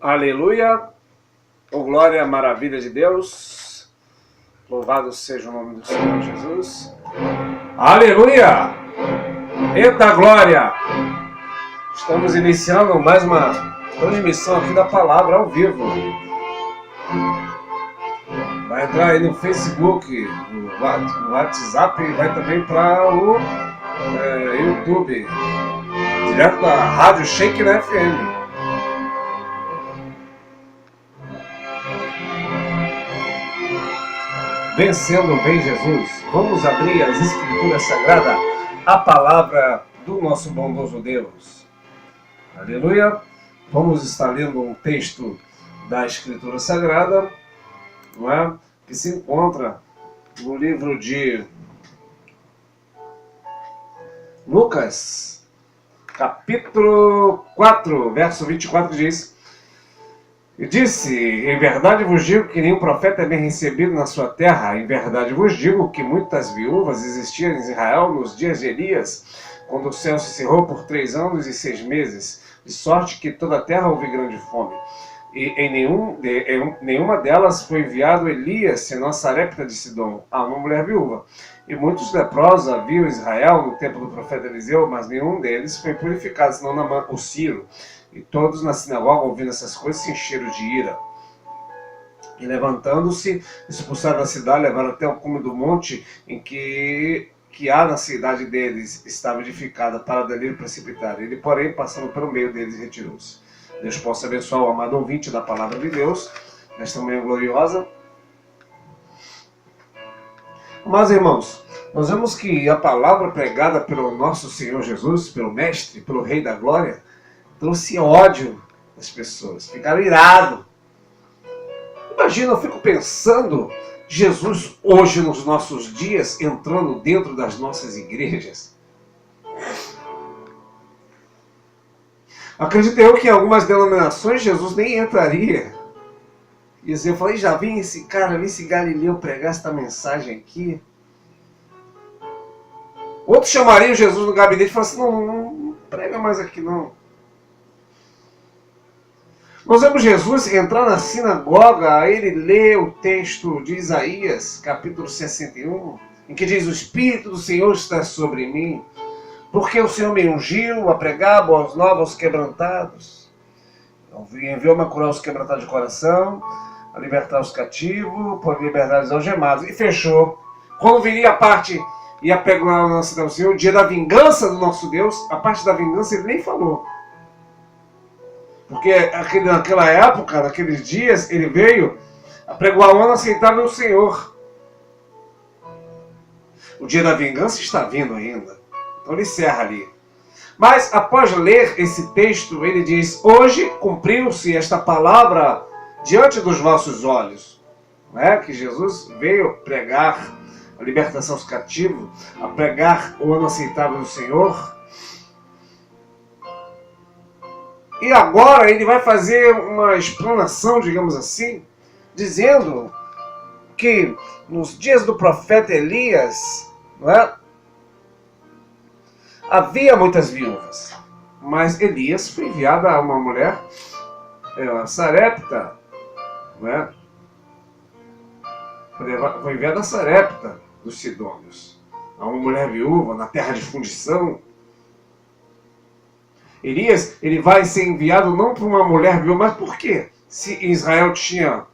Aleluia, oh glória, maravilha de Deus, louvado seja o nome do Senhor Jesus. Aleluia, eita glória, estamos iniciando mais uma transmissão aqui da palavra ao vivo. Vai entrar aí no Facebook, no WhatsApp e vai também para o YouTube, direto da Rádio Shekinah FM. Vencendo vem Jesus. Vamos abrir as Escrituras Sagradas, a palavra do nosso bondoso Deus. Aleluia. Vamos estar lendo um texto da Escritura Sagrada, não é? Que se encontra no livro de Lucas, capítulo 4, verso 24, que diz: E disse, em verdade vos digo que nenhum profeta é bem recebido na sua terra. Em verdade vos digo que muitas viúvas existiam em Israel nos dias de Elias, quando o céu se cerrou por 3 anos e 6 meses, de sorte que toda a terra houve grande fome. E em nenhuma delas foi enviado Elias, senão a Sarepta de Sidom, a uma mulher viúva. E muitos leprosos haviam em Israel no tempo do profeta Eliseu, mas nenhum deles foi purificado, senão Naamã, o Ciro. E todos na sinagoga, ouvindo essas coisas, se encheram de ira. E levantando-se, expulsaram da cidade, levaram até o cume do monte em que há na cidade deles, estava edificada para dali precipitar. Ele, porém, passando pelo meio deles, retirou-se. Deus possa abençoar o amado ouvinte da palavra de Deus, nesta manhã gloriosa. Mas, irmãos, nós vemos que a palavra pregada pelo nosso Senhor Jesus, pelo Mestre, pelo Rei da Glória, trouxe ódio às pessoas, ficaram irados. Imagina, eu fico pensando, Jesus hoje nos nossos dias, entrando dentro das nossas igrejas. Acredito eu que em algumas denominações Jesus nem entraria. E assim, eu falei, já vem esse cara, vem esse Galileu pregar esta mensagem aqui. Outros chamariam Jesus no gabinete e falaram assim, não prega mais aqui não. Nós vemos Jesus entrar na sinagoga, ele lê o texto de Isaías, capítulo 61, em que diz, o Espírito do Senhor está sobre mim, porque o Senhor me ungiu a pregar boas novas aos quebrantados. Enviou-me a curar os quebrantados de coração, a libertar os cativos, por liberdade aos algemados. E fechou. Quando viria a parte, ia pegar o nosso Deus, o dia da vingança do nosso Deus, a parte da vingança ele nem falou. Porque naquela época, naqueles dias, ele veio a pregoar o ano aceitável no Senhor. O dia da vingança está vindo ainda. Então ele encerra ali. Mas após ler esse texto, ele diz, hoje cumpriu-se esta palavra diante dos vossos olhos. Não é? Que Jesus veio pregar a libertação dos cativos, a pregar o ano aceitável do Senhor. E agora ele vai fazer uma explanação, digamos assim, dizendo que nos dias do profeta Elias, não é? Havia muitas viúvas, mas Elias foi enviado a uma mulher, a Sarepta, não é? Foi enviado a Sarepta dos Sidônios, a uma mulher viúva na terra de fundição. Elias, ele vai ser enviado não para uma mulher viúva, mas por quê? Se Israel tinha,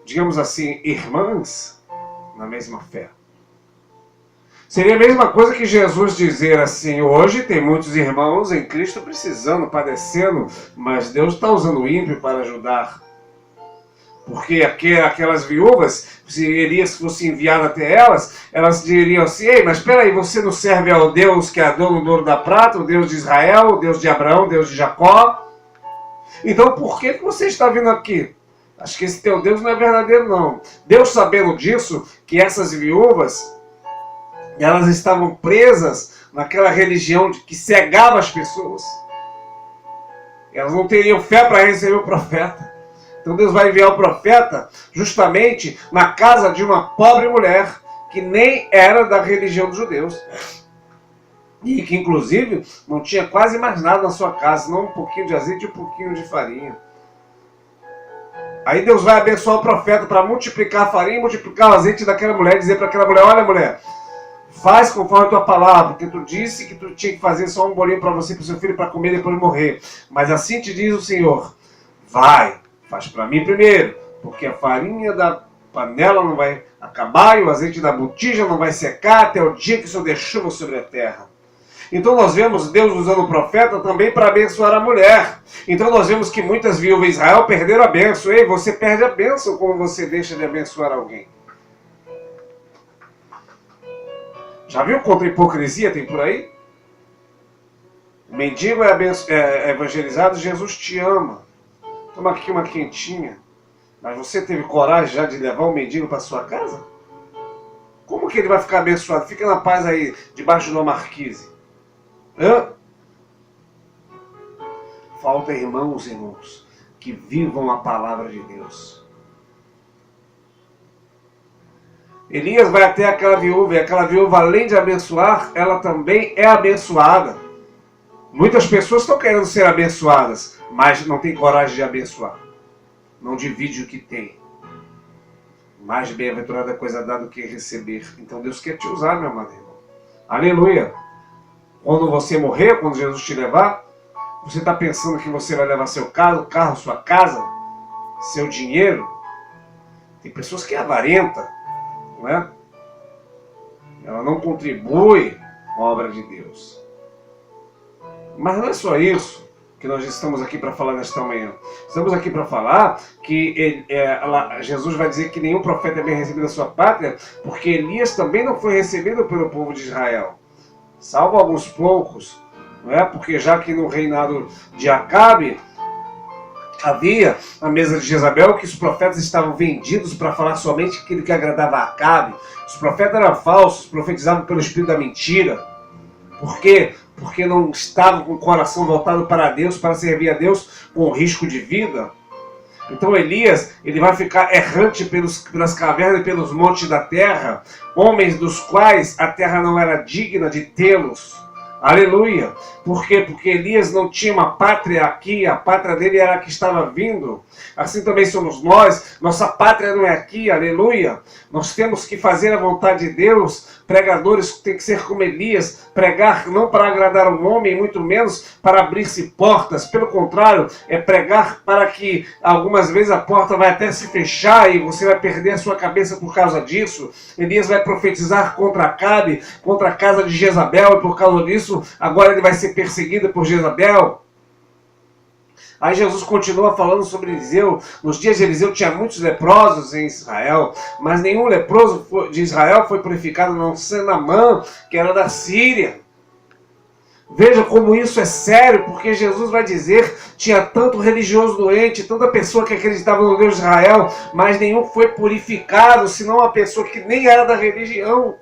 digamos assim, irmãs na mesma fé. Seria a mesma coisa que Jesus dizer assim, hoje tem muitos irmãos em Cristo precisando, padecendo, mas Deus está usando o ímpio para ajudar. Porque aquelas viúvas, se Elias fosse enviado até elas diriam assim, ei, mas espera aí, você não serve ao Deus que é dono do ouro da prata, o Deus de Israel, o Deus de Abraão, o Deus de Jacó? Então por que você está vindo aqui? Acho que esse teu Deus não é verdadeiro não. Deus, sabendo disso, que essas viúvas, elas estavam presas naquela religião que cegava as pessoas. Elas não teriam fé para receber o profeta. Então Deus vai enviar o profeta justamente na casa de uma pobre mulher que nem era da religião dos judeus. E que inclusive não tinha quase mais nada na sua casa, senão um pouquinho de azeite e um pouquinho de farinha. Aí Deus vai abençoar o profeta para multiplicar a farinha, multiplicar o azeite daquela mulher, dizer para aquela mulher, olha mulher, faz conforme a tua palavra, porque tu disse que tu tinha que fazer só um bolinho para você e para o seu filho para comer e depois morrer. Mas assim te diz o Senhor, vai, faz para mim primeiro, porque a farinha da panela não vai acabar e o azeite da botija não vai secar até o dia que o Senhor der chuva sobre a terra. Então nós vemos Deus usando o profeta também para abençoar a mulher. Então nós vemos que muitas viúvas em Israel perderam a bênção. Ei, você perde a bênção quando você deixa de abençoar alguém. Já viu quanta hipocrisia tem por aí? O mendigo é evangelizado, Jesus te ama. Toma aqui uma quentinha. Mas você teve coragem já de levar o mendigo para sua casa? Como que ele vai ficar abençoado? Fica na paz aí, debaixo de uma marquise. Hã? Falta irmãos, que vivam a palavra de Deus. Elias vai até aquela viúva, e aquela viúva, além de abençoar, ela também é abençoada. Muitas pessoas estão querendo ser abençoadas, mas não tem coragem de abençoar. Não divide o que tem. Mais bem-aventurada coisa dar do que receber. Então Deus quer te usar, meu amado irmão. Aleluia. Quando você morrer, quando Jesus te levar, você está pensando que você vai levar seu carro, sua casa, seu dinheiro? Tem pessoas que é avarenta, não é? Ela não contribui com a obra de Deus. Mas não é só isso que nós estamos aqui para falar nesta manhã. Estamos aqui para falar que Jesus vai dizer que nenhum profeta é bem recebido na sua pátria, porque Elias também não foi recebido pelo povo de Israel. Salvo alguns poucos, não é? Porque já que no reinado de Acabe havia a mesa de Jezabel que os profetas estavam vendidos para falar somente aquilo que agradava a Acabe. Os profetas eram falsos, profetizavam pelo espírito da mentira. Por quê? Porque não estavam com o coração voltado para Deus, para servir a Deus com risco de vida. Então Elias, ele vai ficar errante pelas cavernas e pelos montes da terra, homens dos quais a terra não era digna de tê-los. Aleluia! Por quê? Porque Elias não tinha uma pátria aqui, a pátria dele era a que estava vindo. Assim também somos nós, nossa pátria não é aqui, aleluia! Nós temos que fazer a vontade de Deus, pregadores têm que ser como Elias, pregar não para agradar um homem, muito menos para abrir-se portas, pelo contrário, é pregar para que algumas vezes a porta vai até se fechar e você vai perder a sua cabeça por causa disso. Elias vai profetizar contra Acabe, contra a casa de Jezabel, e por causa disso, agora ele vai ser perseguido por Jezabel. Aí Jesus continua falando sobre Eliseu. Nos dias de Eliseu tinha muitos leprosos em Israel, mas nenhum leproso de Israel foi purificado, não sendo Naamã, que era da Síria. Veja como isso é sério, porque Jesus vai dizer, tinha tanto religioso doente, tanta pessoa que acreditava no Deus de Israel, mas nenhum foi purificado, senão uma pessoa que nem era da religião.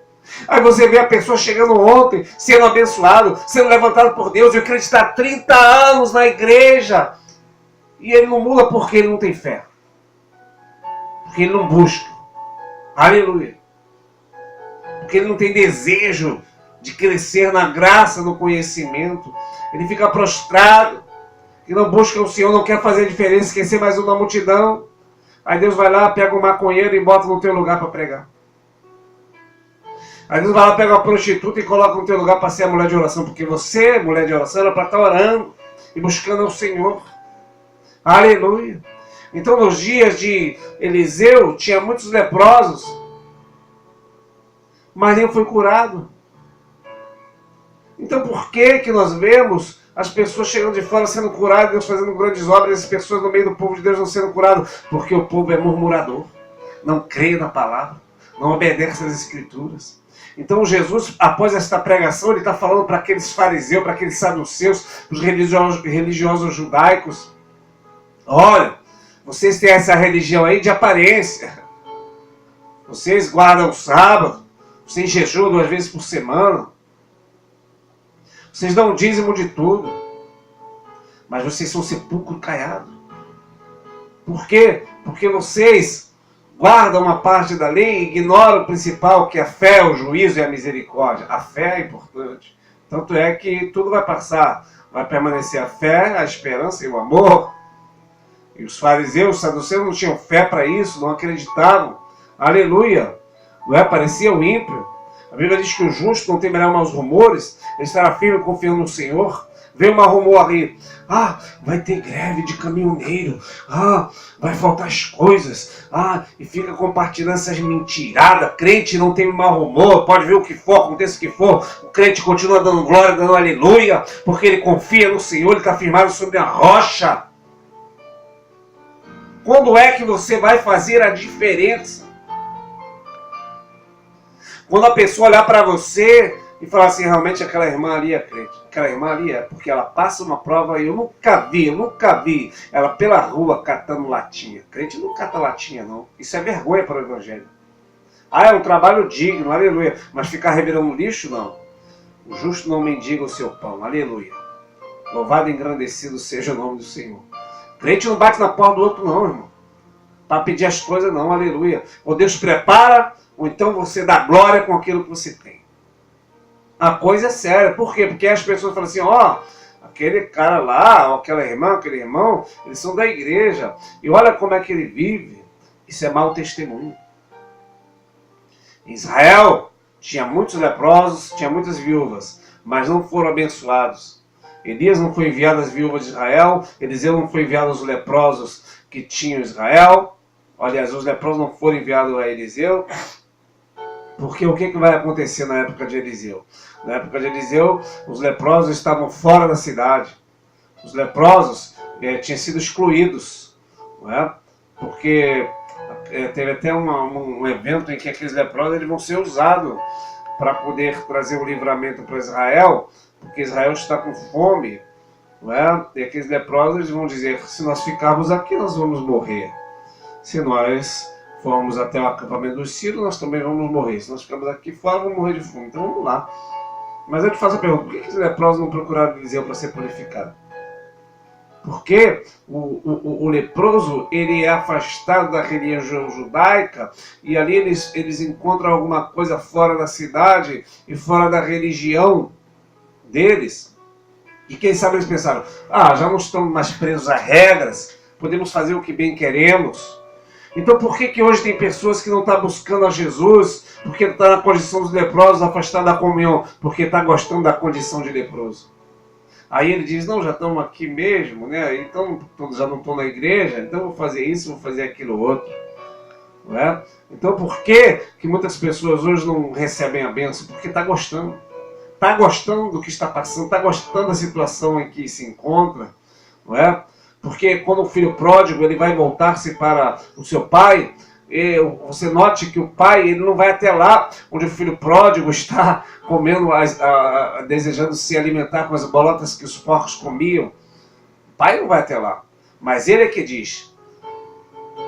Aí você vê a pessoa chegando ontem, sendo abençoado, sendo levantado por Deus, e acreditar 30 anos na igreja. E ele não muda porque ele não tem fé. Porque ele não busca. Aleluia. Porque ele não tem desejo de crescer na graça, no conhecimento. Ele fica prostrado. E não busca o Senhor, não quer fazer a diferença, quer ser mais um na multidão. Aí Deus vai lá, pega um maconheiro e bota no teu lugar para pregar. Aí Deus vai lá, pega uma prostituta e coloca no teu lugar para ser a mulher de oração. Porque você, mulher de oração, era para estar orando e buscando ao Senhor. Aleluia. Então nos dias de Eliseu tinha muitos leprosos, mas nenhum foi curado. Então por que nós vemos as pessoas chegando de fora sendo curadas, Deus fazendo grandes obras, e as pessoas no meio do povo de Deus não sendo curadas? Porque o povo é murmurador, não crê na palavra, não obedece às escrituras. Então Jesus, após esta pregação, ele está falando para aqueles fariseus, para aqueles saduceus, os religiosos judaicos: olha, vocês têm essa religião aí de aparência. Vocês guardam o sábado, vocês jejuam 2 vezes por semana. Vocês dão dízimo de tudo. Mas vocês são sepulcro caiado. Por quê? Porque vocês guardam uma parte da lei e ignoram o principal, que é a fé, o juízo e a misericórdia. A fé é importante. Tanto é que tudo vai passar. Vai permanecer a fé, a esperança e o amor. E os fariseus, os saduceus não tinham fé para isso, não acreditavam. Aleluia! Não é? Parecia o ímpio. A Bíblia diz que o justo não temerá maus rumores, ele estará firme confiando no Senhor. Veio uma rumor ali, vai ter greve de caminhoneiro, vai faltar as coisas, e fica compartilhando essas mentiradas. Crente não tem mau rumor, pode ver o que for, aconteça o que for, o crente continua dando glória, dando aleluia, porque ele confia no Senhor, ele está firmado sobre a rocha. Quando é que você vai fazer a diferença? Quando a pessoa olhar para você e falar assim, realmente aquela irmã ali é crente. Aquela irmã ali é porque ela passa uma prova e eu nunca vi ela pela rua catando latinha. Crente não cata latinha, não. Isso é vergonha para o evangelho. É um trabalho digno, aleluia. Mas ficar revirando lixo, não. O justo não mendiga o seu pão, aleluia. Louvado e engrandecido seja o nome do Senhor. Crente não bate na porta do outro, não, irmão. Para pedir as coisas, não, aleluia. Ou Deus prepara, ou então você dá glória com aquilo que você tem. A coisa é séria. Por quê? Porque as pessoas falam assim, aquele cara lá, aquela irmã, aquele irmão, eles são da igreja. E olha como é que ele vive. Isso é mau testemunho. Em Israel tinha muitos leprosos, tinha muitas viúvas, mas não foram abençoados. Elias não foi enviado às viúvas de Israel, Eliseu não foi enviado aos leprosos que tinham Israel. Aliás, os leprosos não foram enviados a Eliseu. Porque o que vai acontecer na época de Eliseu? Na época de Eliseu, os leprosos estavam fora da cidade. Os leprosos tinham sido excluídos. Não é? Porque teve até um evento em que aqueles leprosos eles vão ser usados para poder trazer o livramento para Israel, porque Israel está com fome. Não é? E aqueles leprosos eles vão dizer, se nós ficarmos aqui, nós vamos morrer. Se nós formos até o acampamento dos sírios, nós também vamos morrer. Se nós ficarmos aqui fora, vamos morrer de fome. Então vamos lá. Mas eu te faço a pergunta, por que os leprosos não procuraram Eliseu para ser purificado? Porque o leproso ele é afastado da religião judaica e ali eles encontram alguma coisa fora da cidade e fora da religião deles. E quem sabe eles pensaram, já não estamos mais presos a regras, podemos fazer o que bem queremos. Então por que hoje tem pessoas que não estão buscando a Jesus? Porque está na condição dos leprosos, afastado da comunhão, porque está gostando da condição de leproso. Aí ele diz, não, já estamos aqui mesmo, né? Então já não estou na igreja, então vou fazer isso, vou fazer aquilo outro. Não é? Então por que muitas pessoas hoje não recebem a bênção? Porque está gostando. Está gostando do que está passando, está gostando da situação em que se encontra, não é? Porque quando o filho pródigo ele vai voltar-se para o seu pai, você note que o pai ele não vai até lá onde o filho pródigo está comendo, desejando se alimentar com as bolotas que os porcos comiam. O pai não vai até lá. Mas ele é que diz,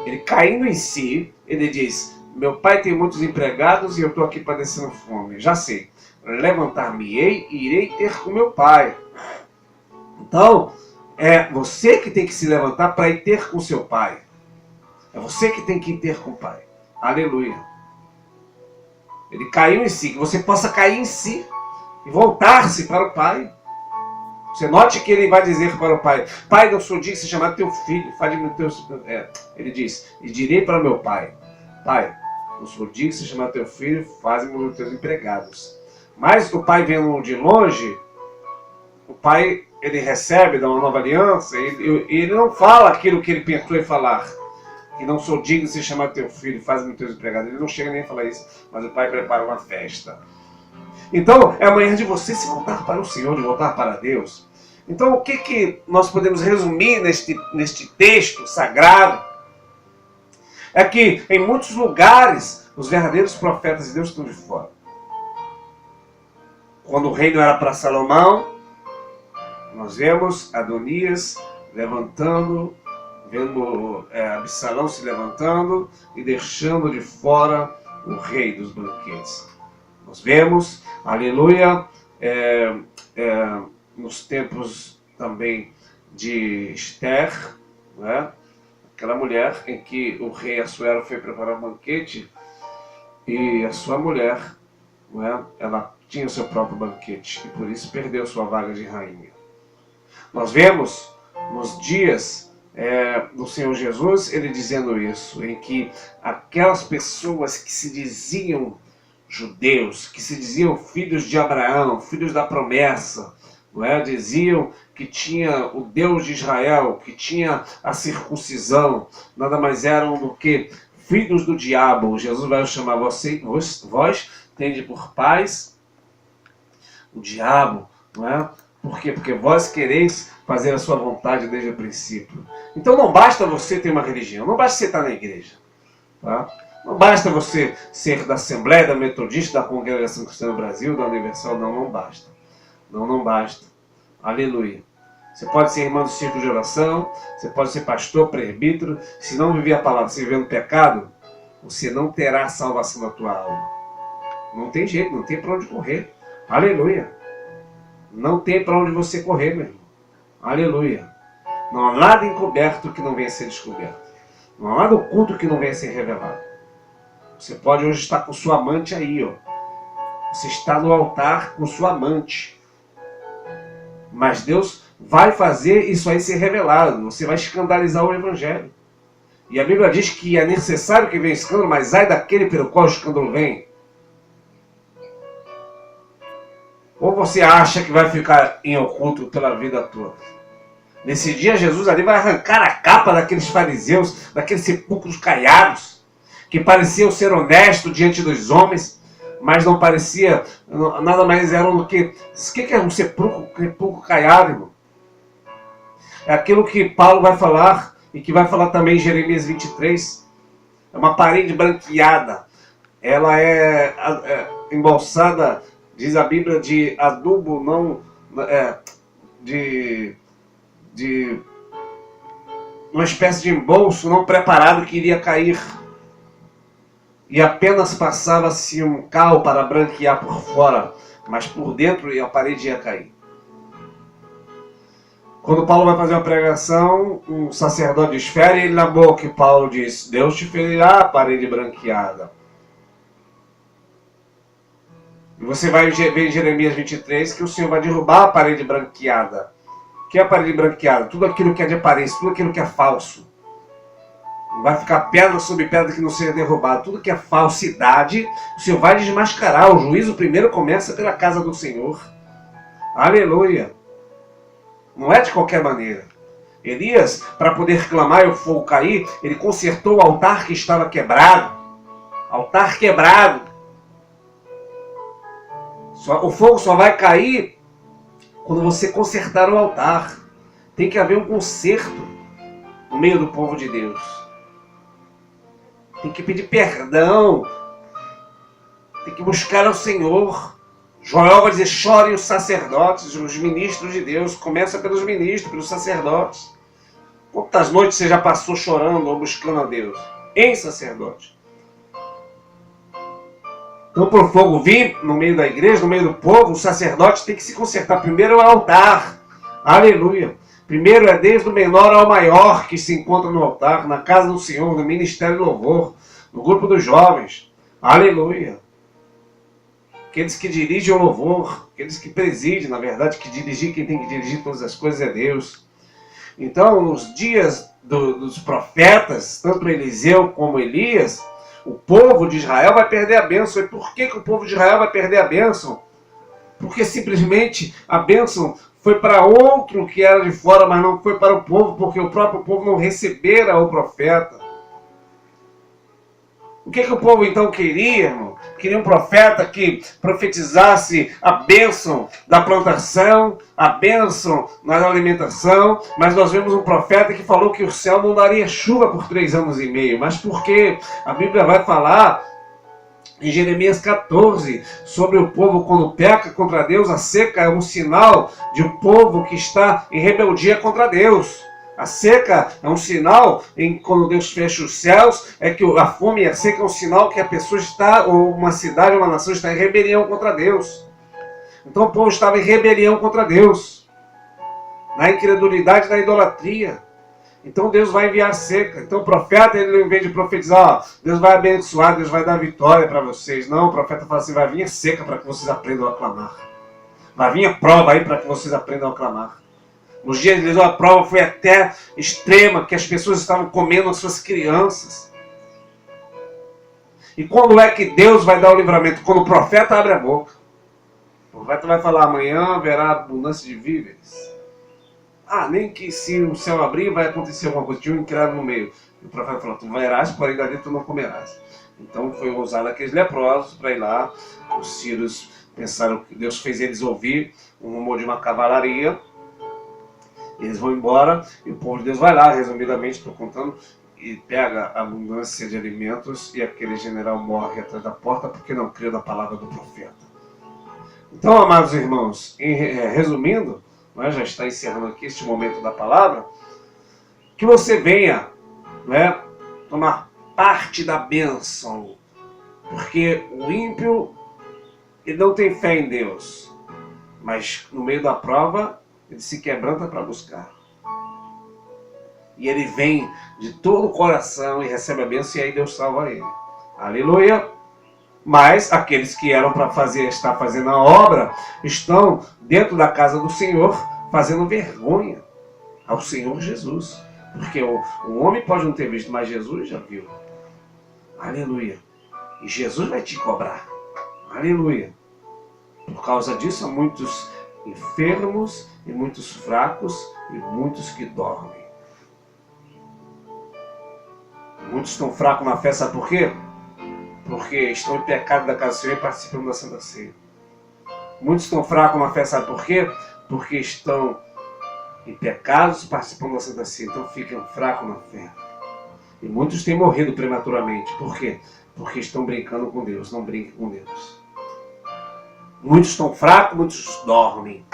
ele caindo em si, ele diz, meu pai tem muitos empregados e eu estou aqui padecendo fome. Já sei, levantar-me-ei e irei ter com meu pai. Então, é você que tem que se levantar para ir ter com seu pai. É você que tem que ir ter com o pai. Aleluia. Ele caiu em si, que você possa cair em si e voltar-se para o pai. Você note que ele vai dizer para o pai, pai, não sou digno de se chamar teu filho, faz-me teu... Ele diz, e direi para meu pai, pai, não sou digno de se chamar teu filho, faz-me os teus empregados. Mas o pai vendo de longe, o pai ele recebe da uma nova aliança, e ele não fala aquilo que ele pensou em falar. Que não sou digno de se chamar teu filho, faz-me teus empregados. Ele não chega nem a falar isso, mas o pai prepara uma festa. Então, é a manhã de você se voltar para o Senhor, de voltar para Deus. Então, o que nós podemos resumir neste texto sagrado? É que, em muitos lugares, os verdadeiros profetas de Deus estão de fora. Quando o reino era para Salomão, nós vemos Adonias levantando, vendo Absalão se levantando e deixando de fora o rei dos banquetes. Nós vemos, aleluia, nos tempos também de Esther, né? Aquela mulher em que o rei Assuero foi preparar um banquete e a sua mulher, né, ela tinha o seu próprio banquete e por isso perdeu sua vaga de rainha. Nós vemos nos dias do Senhor Jesus, ele dizendo isso, em que aquelas pessoas que se diziam judeus, que se diziam filhos de Abraão, filhos da promessa, não é? Diziam que tinha o Deus de Israel, que tinha a circuncisão, nada mais eram do que filhos do diabo. Jesus vai chamar vós tende por pais o diabo, não é? Por quê? Porque vós quereis fazer a sua vontade desde o princípio. Então não basta você ter uma religião, não basta você estar na igreja, tá? Não basta você ser da Assembleia, da Metodista, da Congregação Cristã do Brasil, da Universal, não basta. Não basta. Aleluia. Você pode ser irmão do círculo de oração, você pode ser pastor, presbítero, se não viver a palavra, se viver no pecado, você não terá salvação na tua alma. Não tem jeito, não tem para onde correr. Aleluia. Não tem para onde você correr, meu irmão. Aleluia. Não há nada encoberto que não venha a ser descoberto. Não há nada oculto que não venha a ser revelado. Você pode hoje estar com sua amante aí, ó. Você está no altar com sua amante. Mas Deus vai fazer isso aí ser revelado. Você vai escandalizar o Evangelho. E a Bíblia diz que é necessário que venha escândalo, mas ai daquele pelo qual o escândalo vem. Ou você acha que vai ficar em oculto pela vida toda? Nesse dia, Jesus ali vai arrancar a capa daqueles fariseus, daqueles sepulcros caiados, que pareciam ser honestos diante dos homens, mas não parecia, nada mais eram do que... O que é um sepulcro caiado, irmão? É aquilo que Paulo vai falar, e que vai falar também em Jeremias 23. É uma parede branqueada. Ela é embalsada, diz a Bíblia, de adubo, não... de uma espécie de embolso não preparado que iria cair. E apenas passava-se um cal para branquear por fora, mas por dentro a parede ia cair. Quando Paulo vai fazer uma pregação, um sacerdote diz, fere ele na boca, e Paulo diz, Deus te ferirá a parede branqueada. E você vai ver em Jeremias 23 que o Senhor vai derrubar a parede branqueada. O que é a parede branqueada? Tudo aquilo que é de aparência, tudo aquilo que é falso. Não vai ficar pedra sobre pedra que não seja derrubado. Tudo que é falsidade, o Senhor vai desmascarar. O juízo primeiro começa pela casa do Senhor. Aleluia. Não é de qualquer maneira. Elias, para poder clamar e o fogo cair, ele consertou o altar que estava quebrado. Altar quebrado. O fogo só vai cair quando você consertar o altar. Tem que haver um conserto no meio do povo de Deus. Tem que pedir perdão. Tem que buscar ao Senhor. Joel vai dizer, chorem os sacerdotes, os ministros de Deus. Começa pelos ministros, pelos sacerdotes. Quantas noites você já passou chorando ou buscando a Deus? Em sacerdote. Então, para o fogo vir no meio da igreja, no meio do povo, o sacerdote tem que se consertar. Primeiro é o altar. Aleluia. Primeiro é desde o menor ao maior que se encontra no altar, na casa do Senhor, no ministério do louvor, no grupo dos jovens. Aleluia. Aqueles que dirigem o louvor, aqueles que presidem, na verdade, que dirigir, quem tem que dirigir todas as coisas é Deus. Então, nos dias dos profetas, tanto Eliseu como Elias, o povo de Israel vai perder a bênção. E por que o povo de Israel vai perder a bênção? Porque simplesmente a bênção foi para outro que era de fora, mas não foi para o povo, porque o próprio povo não recebera o profeta. O que o povo então queria, irmão? Queria um profeta que profetizasse a bênção da plantação, a bênção na alimentação, mas nós vemos um profeta que falou que o céu não daria chuva por 3 anos e meio. Mas por quê? A Bíblia vai falar em Jeremias 14 sobre o povo quando peca contra Deus. A seca é um sinal de um povo que está em rebeldia contra Deus. A seca é um sinal, quando Deus fecha os céus, é que a fome e a seca é um sinal que a pessoa está, ou uma cidade, uma nação está em rebelião contra Deus. Então o povo estava em rebelião contra Deus, na incredulidade, na idolatria. Então Deus vai enviar seca. Então o profeta, ele, em vez de profetizar, Deus vai abençoar, Deus vai dar vitória para vocês. Não, o profeta fala assim, vai vir a seca para que vocês aprendam a clamar. Vai vir a prova aí para que vocês aprendam a clamar. Nos dias de Eliseu a prova foi até extrema, que as pessoas estavam comendo as suas crianças. E quando é que Deus vai dar o livramento? Quando o profeta abre a boca. O profeta vai falar, amanhã haverá abundância de víveres. Nem que se o céu abrir vai acontecer alguma coisa. Tinha um criado no meio. E o profeta falou, tu verás, porém dali tu não comerás. Então foi usado aqueles leprosos para ir lá. Os sírios pensaram que Deus fez eles ouvir um rumor de uma cavalaria. Eles vão embora e o povo de Deus vai lá, resumidamente estou contando, e pega a abundância de alimentos e aquele general morre atrás da porta porque não creu na palavra do profeta. Então, amados irmãos, resumindo, já está encerrando aqui este momento da palavra, que você venha tomar parte da bênção, porque o ímpio ele não tem fé em Deus, mas no meio da prova ele se quebranta para buscar. E ele vem de todo o coração e recebe a bênção e aí Deus salva ele. Aleluia! Mas aqueles que eram para estar fazendo a obra, estão dentro da casa do Senhor, fazendo vergonha ao Senhor Jesus. Porque o homem pode não ter visto, mas Jesus já viu. Aleluia! E Jesus vai te cobrar. Aleluia! Por causa disso, há muitos enfermos e muitos fracos e muitos que dormem. Muitos estão fracos na fé, sabe por quê? Porque estão em pecado da casa do Senhor e participando da Santa Ceia. Muitos estão fracos na fé, sabe por quê? Porque estão em pecados participando da Santa Ceia. Então ficam fracos na fé. E muitos têm morrido prematuramente. Por quê? Porque estão brincando com Deus. Não brinquem com Deus. Muitos estão fracos, muitos dormem.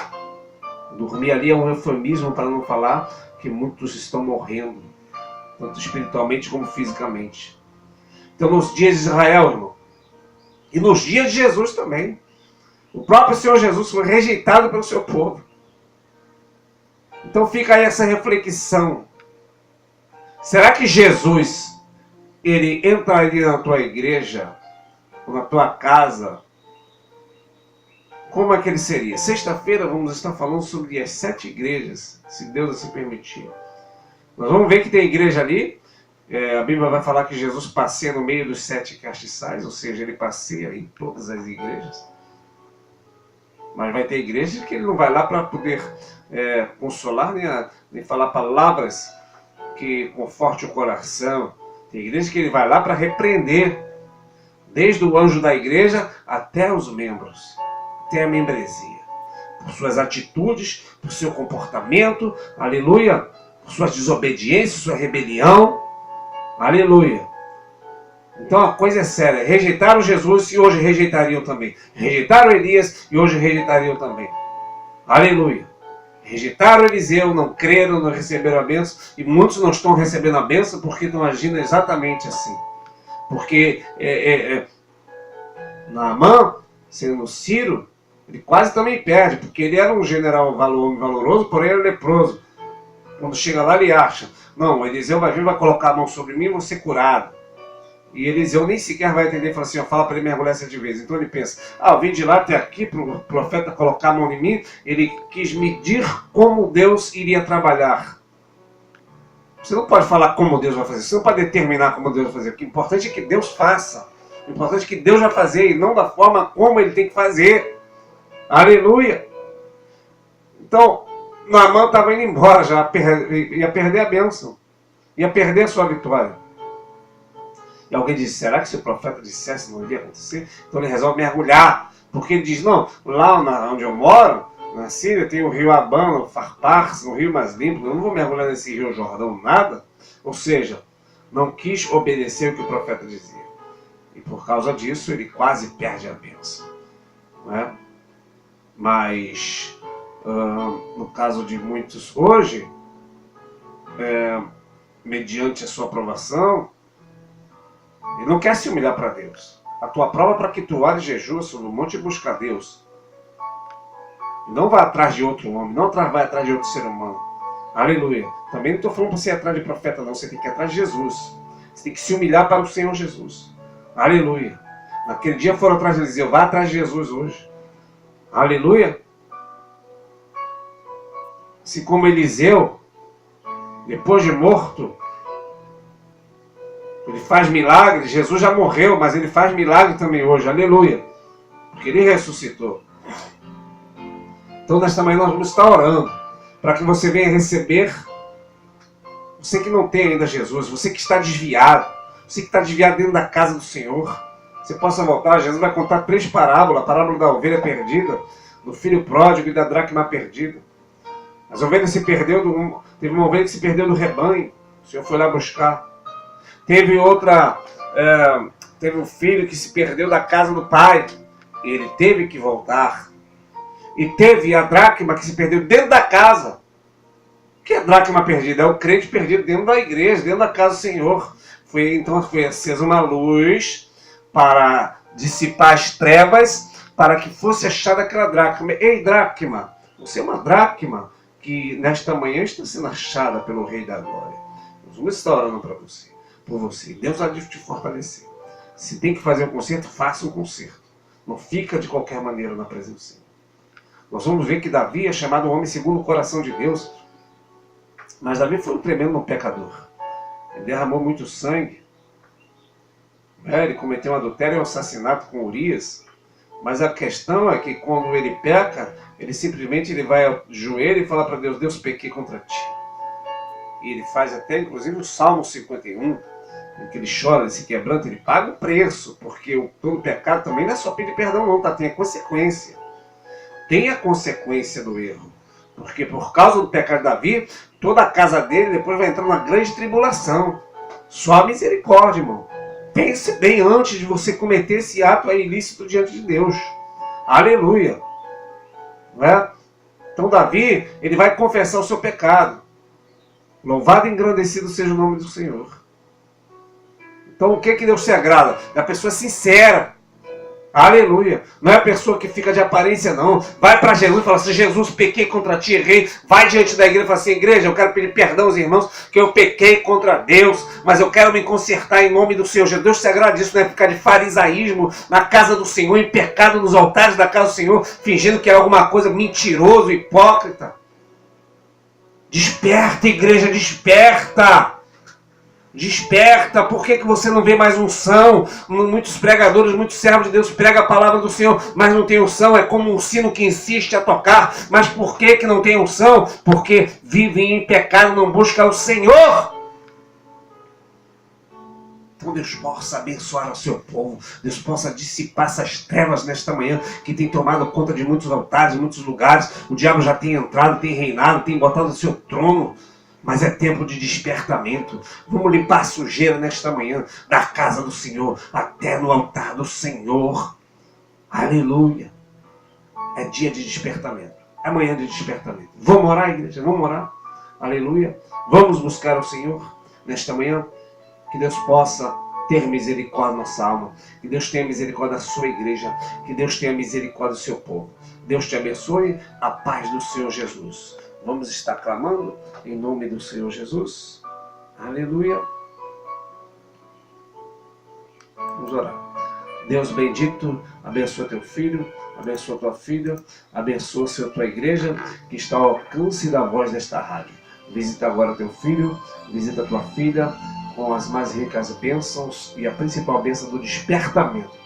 Dormir ali é um eufemismo para não falar que muitos estão morrendo, tanto espiritualmente como fisicamente. Então, nos dias de Israel, irmão, e nos dias de Jesus também, o próprio Senhor Jesus foi rejeitado pelo seu povo. Então fica aí essa reflexão. Será que Jesus, ele entraria na tua igreja, ou na tua casa? Como é que ele seria? Sexta-feira vamos estar falando sobre as 7 igrejas, se Deus assim permitir. Nós vamos ver que tem igreja ali. A Bíblia vai falar que Jesus passeia no meio dos 7 castiçais, ou seja, ele passeia em todas as igrejas. Mas vai ter igreja que ele não vai lá para poder consolar, nem falar palavras que confortem o coração. Tem igreja que ele vai lá para repreender, desde o anjo da igreja até os membros. Até a membresia, por suas atitudes, por seu comportamento, aleluia, por sua desobediência, sua rebelião, aleluia. Então a coisa é séria, rejeitaram Jesus e hoje rejeitariam também, rejeitaram Elias e hoje rejeitariam também, aleluia. Rejeitaram Eliseu, não creram, não receberam a bênção, e muitos não estão recebendo a bênção porque estão agindo exatamente assim, porque Naamã, sendo Ciro, ele quase também perde, porque ele era um general valoroso, porém era leproso. Quando chega lá, ele acha, não, Eliseu vai vir, vai colocar a mão sobre mim e vou ser curado. E Eliseu nem sequer vai entender, fala assim, fala para ele mergulhar 7 vezes. Então ele pensa, eu vim de lá até aqui para o profeta colocar a mão em mim, ele quis medir como Deus iria trabalhar. Você não pode falar como Deus vai fazer, você não pode determinar como Deus vai fazer. O que é importante é que Deus faça. O importante é que Deus vai fazer e não da forma como ele tem que fazer. Aleluia! Então, Naamã estava indo embora, ia perder a bênção, ia perder a sua vitória. E alguém disse, será que se o profeta dissesse não iria acontecer? Então ele resolve mergulhar, porque ele diz, não, lá onde eu moro, na Síria, tem o rio Abana, o Farpars, um rio mais limpo, eu não vou mergulhar nesse rio Jordão, nada. Ou seja, não quis obedecer o que o profeta dizia. E por causa disso, ele quase perde a bênção. Não é? Mas, no caso de muitos hoje, mediante a sua aprovação, ele não quer se humilhar para Deus. A tua prova é para que tu ore e jejua sobre o monte e busca a Deus. Não vai atrás de outro homem, não vai atrás de outro ser humano. Aleluia. Também não estou falando para você ir atrás de profeta, não. Você tem que ir atrás de Jesus. Você tem que se humilhar para o Senhor Jesus. Aleluia. Naquele dia foram atrás de Eliseu. Vai atrás de Jesus hoje. Aleluia. se como Eliseu, depois de morto, ele faz milagre. Jesus já morreu, mas ele faz milagre também hoje. Aleluia. Porque ele ressuscitou. Então, nesta manhã, nós vamos estar orando para que você venha receber. Você que não tem ainda Jesus, você que está desviado, você que está desviado dentro da casa do Senhor, você possa voltar. Jesus vai contar 3 parábolas. A parábola da ovelha perdida, do filho pródigo e da dracma perdida. As ovelhas se perdeu, teve uma ovelha que se perdeu do rebanho. O Senhor foi lá buscar. Teve outra, teve um filho que se perdeu da casa do pai. Ele teve que voltar. E teve a dracma que se perdeu dentro da casa. O que é dracma perdida? É o crente perdido dentro da igreja, dentro da casa do Senhor. Então foi acesa uma luz para dissipar as trevas, para que fosse achada aquela dracma. Ei, dracma, você é uma dracma que nesta manhã está sendo achada pelo Rei da Glória. Nós vamos estar orando para você, por você. Deus vai te fortalecer. Se tem que fazer um conserto, faça um conserto. Não fica de qualquer maneira na presença do Senhor. Nós vamos ver que Davi é chamado um homem segundo o coração de Deus. Mas Davi foi um tremendo pecador. Ele derramou muito sangue. Ele cometeu um adultério e um assassinato com Urias. Mas a questão é que quando ele peca, ele simplesmente vai ao joelho e fala para Deus: Deus, pequei contra ti. E ele faz até, inclusive, o Salmo 51, em que ele chora, ele se quebranta, ele paga o preço, porque todo pecado também não é só pedir perdão não, tá? Tem a consequência. Tem a consequência do erro. Porque por causa do pecado de Davi, toda a casa dele depois vai entrar numa grande tribulação. Só a misericórdia, irmão. Pense bem antes de você cometer esse ato ilícito diante de Deus. Aleluia. Não é? Então Davi, ele vai confessar o seu pecado. Louvado e engrandecido seja o nome do Senhor. Então o que Deus se agrada? Da pessoa sincera. Aleluia. Não é a pessoa que fica de aparência, não. Vai para Jesus e fala assim: Jesus, pequei contra ti, errei. Vai diante da igreja e fala assim: igreja, eu quero pedir perdão aos irmãos, que eu pequei contra Deus, mas eu quero me consertar em nome do Senhor. Deus se agrada disso, não é ficar de farisaísmo na casa do Senhor, em pecado nos altares da casa do Senhor, fingindo que é alguma coisa mentiroso, hipócrita. Desperta, igreja, desperta. Desperta, por que você não vê mais unção? Muitos pregadores, muitos servos de Deus pregam a palavra do Senhor, mas não tem unção. É como um sino que insiste a tocar. Mas por que não tem unção? Porque vivem em pecado, não buscam o Senhor. Então Deus possa abençoar o seu povo. Deus possa dissipar essas trevas nesta manhã que tem tomado conta de muitos altares, muitos lugares. O diabo já tem entrado, tem reinado, tem botado o seu trono. Mas é tempo de despertamento. Vamos limpar a sujeira nesta manhã da casa do Senhor até no altar do Senhor. Aleluia. É dia de despertamento. É manhã de despertamento. Vamos orar, igreja? Vamos orar. Aleluia. Vamos buscar o Senhor nesta manhã. Que Deus possa ter misericórdia da nossa alma. Que Deus tenha misericórdia da sua igreja. Que Deus tenha misericórdia do seu povo. Deus te abençoe. A paz do Senhor Jesus. Vamos estar clamando em nome do Senhor Jesus. Aleluia. Vamos orar. Deus bendito, abençoa teu filho, abençoa tua filha, abençoa a tua igreja que está ao alcance da voz desta rádio. Visita agora teu filho, visita tua filha com as mais ricas bênçãos e a principal bênção do despertamento.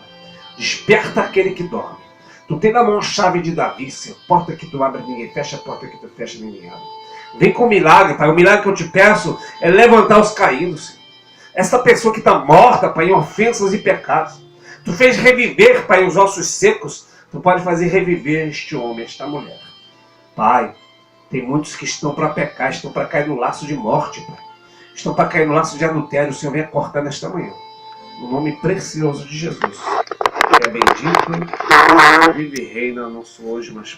Desperta aquele que dorme. Tu tem na mão a chave de Davi, Senhor. Porta que tu abre, ninguém fecha. Porta que tu fecha, ninguém abre. Vem com o milagre, Pai. O milagre que eu te peço é levantar os caídos, Senhor. Essa pessoa que está morta, Pai, em ofensas e pecados. Tu fez reviver, Pai, os ossos secos. Tu pode fazer reviver este homem, esta mulher. Pai, tem muitos que estão para pecar, estão para cair no laço de morte, Pai. Estão para cair no laço de adultério. O Senhor venha cortar nesta manhã. No nome precioso de Jesus. Que é bendito, vive e reina, não só hoje, mas